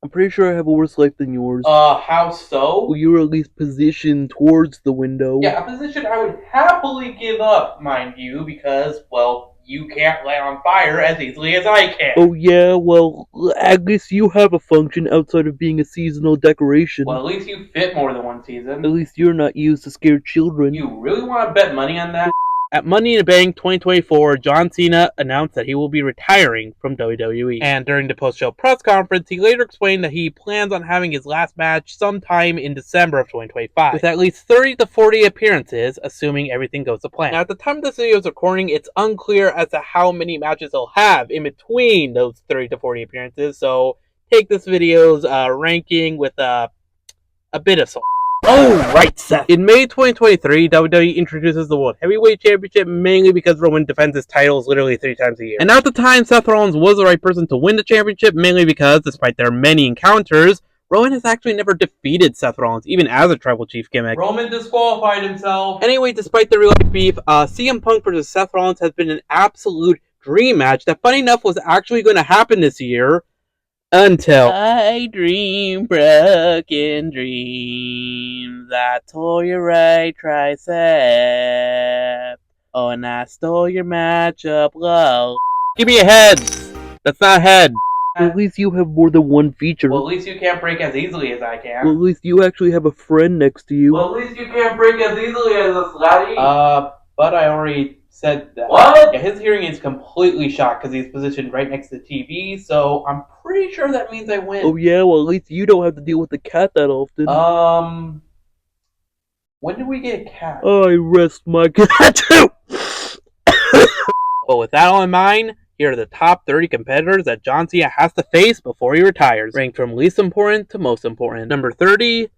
I'm pretty sure I have a worse life than yours. How so? Well, you're at least positioned towards the window. Yeah, a position I would happily give up, mind you, because, well, you can't light on fire as easily as I can. Oh yeah, well, at least you have a function outside of being a seasonal decoration. Well, at least you fit more than one season. At least you're not used to scare children. You really want to bet money on that? At Money in the Bank 2024, John Cena announced that he will be retiring from WWE. And during the post-show press conference, he later explained that he plans on having his last match sometime in December of 2025, with at least 30 to 40 appearances, assuming everything goes to plan. Now, at the time this video is recording, it's unclear as to how many matches he'll have in between those 30 to 40 appearances, so take this video's ranking with a bit of salt. Oh, right, Seth. In May 2023, WWE introduces the World Heavyweight Championship mainly because Roman defends his titles literally 3 times a year. And at the time, Seth Rollins was the right person to win the championship mainly because, despite their many encounters, Roman has actually never defeated Seth Rollins, even as a Tribal Chief gimmick. Roman disqualified himself. Anyway, despite the real-life beef, CM Punk vs. Seth Rollins has been an absolute dream match that, funny enough, was actually going to happen this year. Until I dream broken dreams, I tore your right tricep. Oh, and I stole your matchup low. Give me a head. That's not a head. At least you have more than one feature. Well, at least you can't break as easily as I can. Well, at least you actually have a friend next to you. Well, at least you can't break as easily as a laddie. But I already said that. What? Yeah, his hearing is completely shot because he's positioned right next to the TV, so I'm pretty sure that means I win. Oh yeah, well at least you don't have to deal with the cat that often. When did we get a cat? I rest my cat too! Well, with that all in mind, here are the top 30 competitors that John Cena has to face before he retires, ranked from least important to most important. Number 30,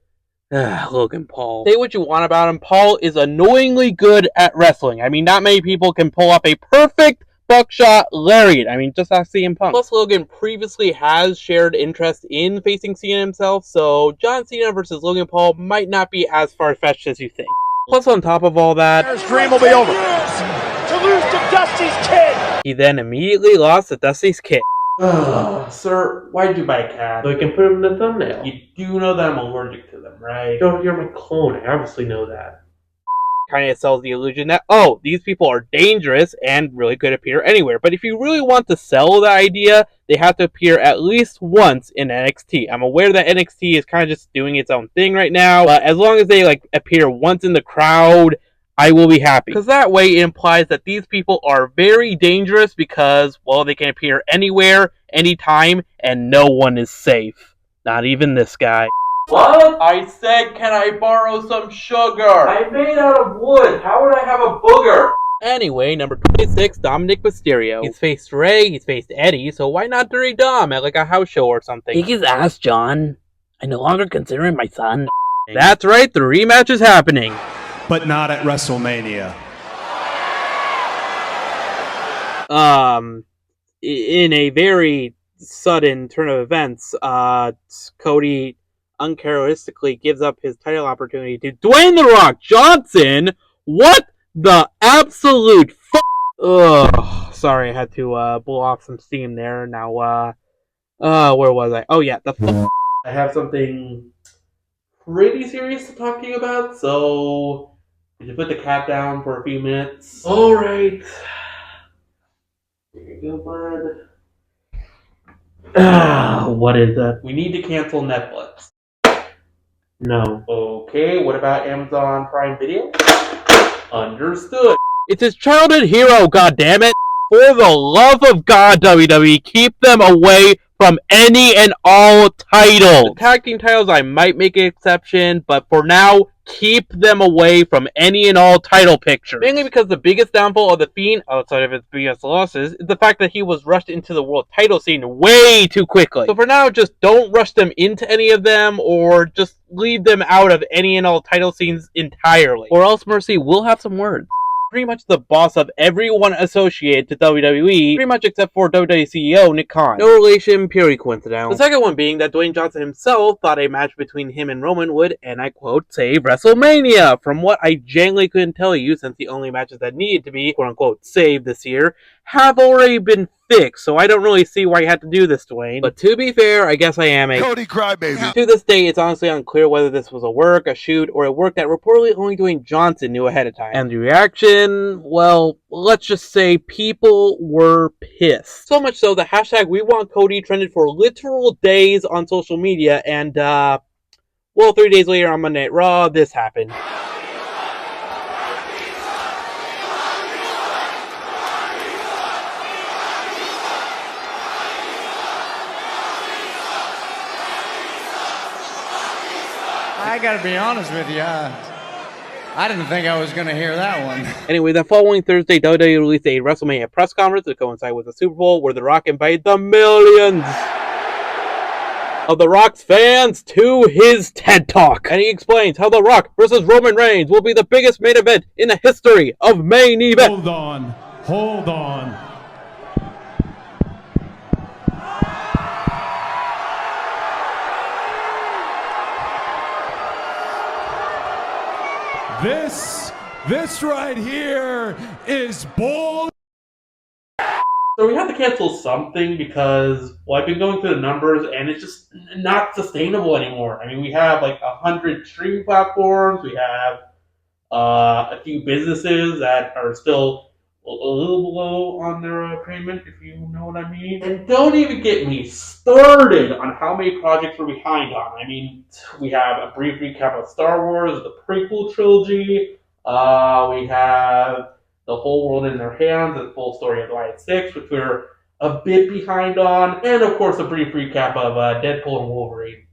Logan Paul. Say what you want about him, Paul is annoyingly good at wrestling. I mean, not many people can pull off a perfect buckshot lariat. I mean, just ask CM Punk. Plus, Logan previously has shared interest in facing Cena himself, so John Cena versus Logan Paul might not be as far-fetched as you think. Plus, on top of all that, His dream will be over. To lose to Dusty's kid! he then immediately lost to Dusty's kid. Sir, why'd you buy a cat? So I can put him in the thumbnail. You do know that I'm allergic to them, right? You're my clone. I obviously know that. Kind of sells the illusion that, oh, these people are dangerous and really could appear anywhere. But if you really want to sell the idea, they have to appear at least once in NXT. I'm aware that NXT is kind of just doing its own thing right now, but as long as they appear once in the crowd, I will be happy. Because that way it implies that these people are very dangerous because, well, they can appear anywhere, anytime, and no one is safe. Not even this guy. What? I said, can I borrow some sugar? I'm made out of wood. How would I have a booger? Anyway, number 26, Dominic Mysterio. He's faced Ray, he's faced Eddie, so why not Dirty Dom at a house show or something? Kick his ass, John. I no longer consider him my son. That's right, the rematch is happening. But not at WrestleMania. In a very sudden turn of events, Cody uncharacteristically gives up his title opportunity to Dwayne "The Rock" Johnson. What the absolute Ugh. Sorry, I had to blow off some steam there. Now, where was I? Oh yeah, I have something pretty serious to talk to you about, so could you put the cat down for a few minutes? Alright. Here you go, bud. What is that? We need to cancel Netflix. No. Okay, what about Amazon Prime Video? Understood. It's his childhood hero, goddammit! For the love of God, WWE, keep them away from any and all titles. The tag team titles, I might make an exception, but for now, keep them away from any and all title pictures. Mainly because the biggest downfall of The Fiend, outside of its biggest losses, is the fact that he was rushed into the world title scene way too quickly. So for now, just don't rush them into any of them, or just leave them out of any and all title scenes entirely. Or else Mercy will have some words. Pretty much the boss of everyone associated to WWE, pretty much except for WWE CEO Nick Khan. No relation, purely coincidental. The second one being that Dwayne Johnson himself thought a match between him and Roman would, and I quote, save WrestleMania. From what I genuinely couldn't tell you, since the only matches that needed to be, quote unquote, saved this year, have already been fixed, so I don't really see why you had to do this, Dwayne. But to be fair, I guess I am a Cody Crybaby. To this day, it's honestly unclear whether this was a work, a shoot, or a work that reportedly only Dwayne Johnson knew ahead of time. And the reaction, well, let's just say people were pissed. So much so, the hashtag #WeWantCody trended for literal days on social media, and, well, 3 days later on Monday Night Raw, this happened. I gotta be honest with you, I didn't think I was gonna hear that one. Anyway, the following Thursday, WWE released a WrestleMania press conference to coincide with the Super Bowl, where The Rock invited the millions of The Rock's fans to his TED Talk. And he explains how The Rock versus Roman Reigns will be the biggest main event in the history of main event. Hold on. This right here is bull. So we have to cancel something because, well, I've been going through the numbers and it's just not sustainable anymore. I mean, we have 100 streaming platforms. We have a few businesses that are still a little below on their payment, if you know what I mean. And don't even get me started on how many projects we're behind on. I mean, we have a brief recap of Star Wars, the prequel trilogy. We have The Whole World in Their Hands, the full story of Alliance 6, which we're a bit behind on. And, of course, a brief recap of Deadpool and Wolverine,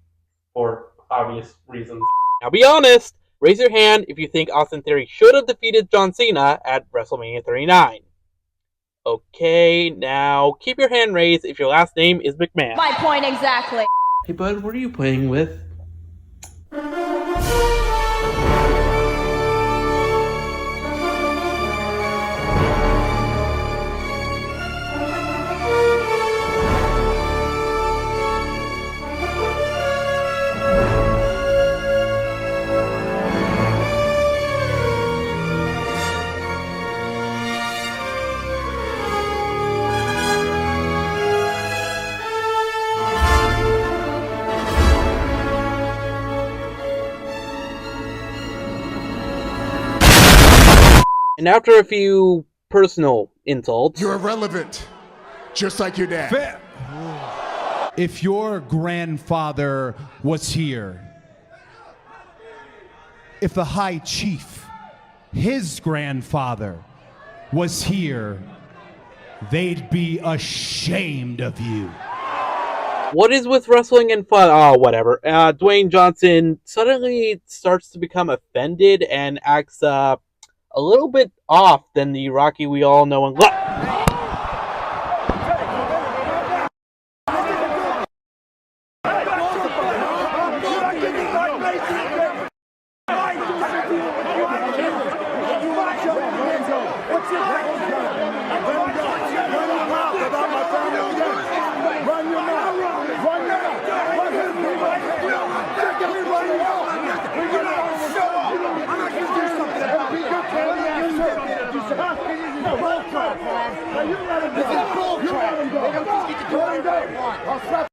for obvious reasons. Now be honest, raise your hand if you think Austin Theory should have defeated John Cena at WrestleMania 39. Okay, now keep your hand raised if your last name is McMahon. My point exactly. Hey, bud, what are you playing with? And after a few personal insults... You're irrelevant. Just like your dad. If your grandfather was here, if the High Chief, his grandfather, was here, they'd be ashamed of you. What is with wrestling and fun? Oh, whatever. Dwayne Johnson suddenly starts to become offended and acts a little bit off than the Rocky we all know and love. I'll slap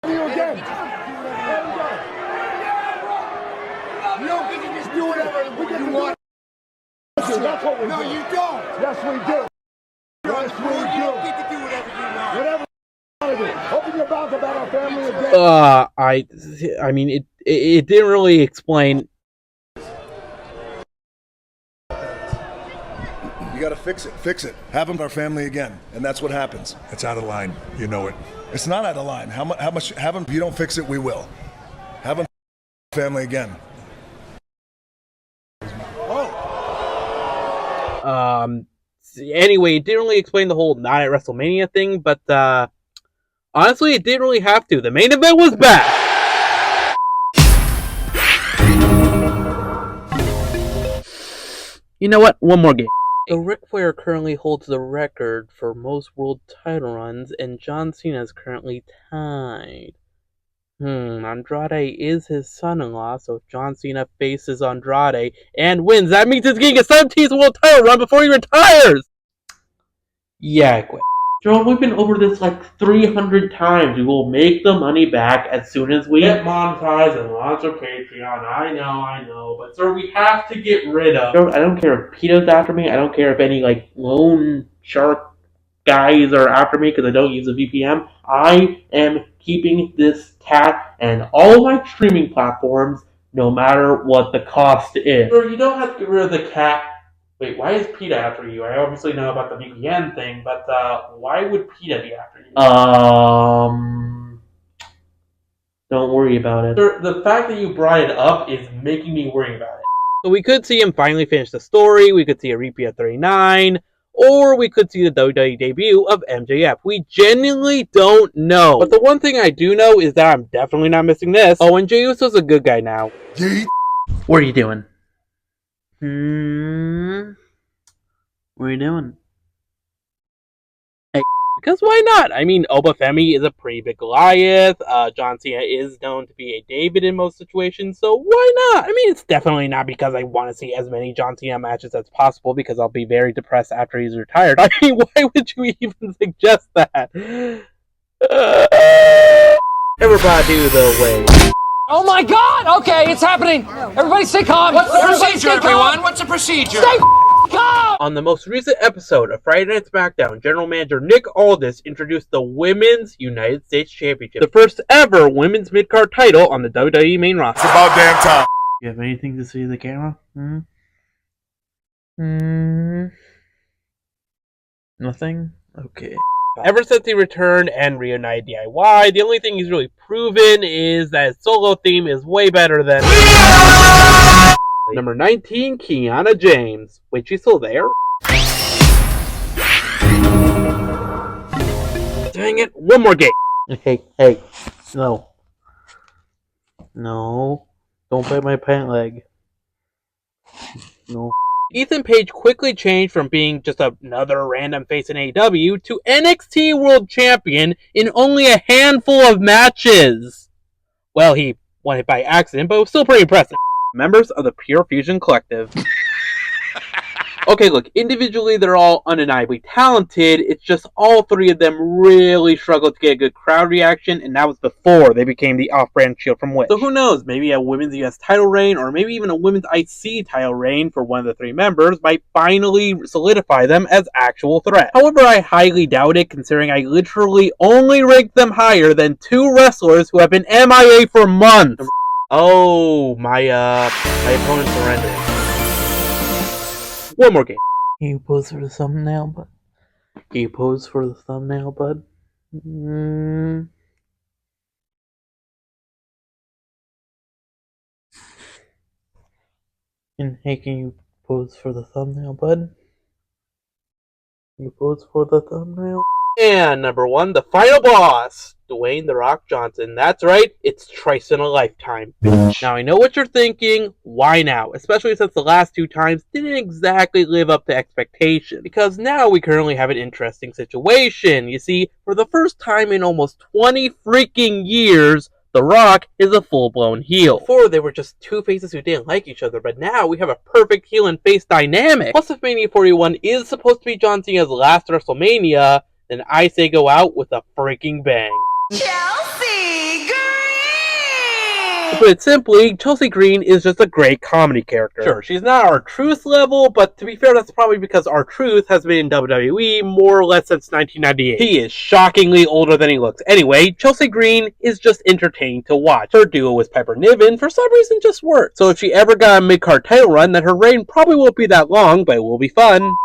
you again. No, we can just do whatever you want. That's what we do. No, you don't. Yes, we do. Yes, we do. You don't get to do whatever you want. Whatever you want to do. Open your mouth about our family again. I mean, it didn't really explain. You gotta fix it. Fix it. Have them our family again, and that's what happens. It's out of line. You know it. It's not out of line. How much? Have them. If you don't fix it, we will. Have them family again. Anyway, it didn't really explain the whole not at WrestleMania thing, but honestly, it didn't really have to. The main event was back. You know what? One more game. So Ric Flair currently holds the record for most world title runs, and John Cena is currently tied. Andrade is his son-in-law, so if John Cena faces Andrade and wins, that means he's getting a 17th world title run before he retires! Yeah, I quit. Jerome, we've been over this like 300 times. We will make the money back as soon as we get monetized and launch a Patreon. I know. But sir, we have to get rid of... I don't care if PETA's after me. I don't care if any like lone shark guys are after me because I don't use a VPN. I am keeping this cat and all my streaming platforms no matter what the cost is. Sir, you don't have to get rid of the cat. Wait, why is PETA after you? I obviously know about the VPN thing, but why would PETA be after you? Don't worry about it. Sir, the fact that you brought it up is making me worry about it. So we could see him finally finish the story, we could see a repeat of 39, or we could see the WWE debut of MJF. We genuinely don't know. But the one thing I do know is that I'm definitely not missing this. Oh, and Jey Uso's a good guy now. What are you doing? What are you doing? Hey, because why not? I mean, Obafemi is a pretty big Goliath. John Cena is known to be a David in most situations, so why not? I mean, it's definitely not because I want to see as many John Cena matches as possible, because I'll be very depressed after he's retired. I mean, why would you even suggest that? Everybody do the way. Oh my God! Okay, it's happening. Everybody stay calm. What's the procedure, everyone? What's the procedure? Stay calm! On the most recent episode of Friday Night SmackDown, General Manager Nick Aldis introduced the Women's United States Championship, the first ever women's mid-card title on the WWE main roster. It's about damn time. You have anything to say to the camera? Nothing? Okay. Ever since he returned and reunited DIY, the only thing he's really proven is that his solo theme is way better than... Number 19, Kiana James. Wait, she's still there? Dang it, one more game. Hey, no. No. Don't bite my pant leg. No. Ethan Page quickly changed from being just another random face in AEW to NXT World Champion in only a handful of matches. Well, he won it by accident, but it was still pretty impressive. Members of the Pure Fusion Collective. Okay, look, individually they're all undeniably talented, it's just all three of them really struggled to get a good crowd reaction, and that was before they became the off-brand Shield from Witch. So who knows, maybe a women's US title reign, or maybe even a women's IC title reign for one of the three members might finally solidify them as actual threats. However, I highly doubt it, considering I literally only ranked them higher than two wrestlers who have been MIA for months. Oh, my opponent surrendered. One more game. Can you pose for the thumbnail, bud? Can you pose for the thumbnail, bud? And hey, can you pose for the thumbnail, bud? Can you pose for the thumbnail? And number one, the final boss, Dwayne "The Rock" Johnson. That's right, it's twice in a lifetime, bitch. Now I know what you're thinking, why now? Especially since the last two times didn't exactly live up to expectation. Because now we currently have an interesting situation. You see, for the first time in almost 20 freaking years, The Rock is a full-blown heel. Before, they were just two faces who didn't like each other, but now we have a perfect heel and face dynamic. Plus, if Mania 41 is supposed to be John Cena's last WrestleMania, then I say go out with a freaking bang. Chelsea Green! To put it simply, Chelsea Green is just a great comedy character. Sure, she's not R-Truth level, but to be fair, that's probably because R-Truth has been in WWE more or less since 1998. He is shockingly older than he looks. Anyway, Chelsea Green is just entertaining to watch. Her duo with Piper Niven, for some reason, just works. So if she ever got a mid-card title run, then her reign probably won't be that long, but it will be fun.